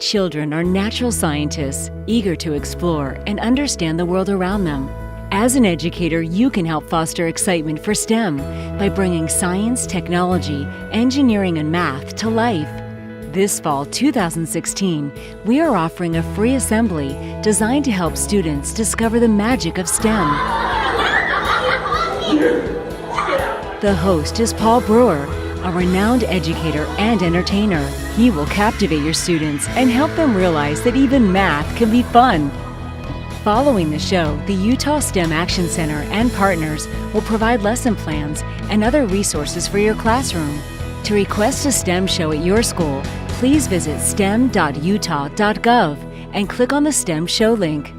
Children are natural scientists, eager to explore and understand the world around them. As an educator, you can help foster excitement for STEM by bringing science, technology, engineering, and math to life. This fall 2016, we are offering a free assembly designed to help students discover the magic of STEM. The host is Paul Brewer, a renowned educator and entertainer. He will captivate your students and help them realize that even math can be fun. Following the show, the Utah STEM Action Center and partners will provide lesson plans and other resources for your classroom. To request a STEM show at your school, please visit stem.utah.gov and click on the STEM show link.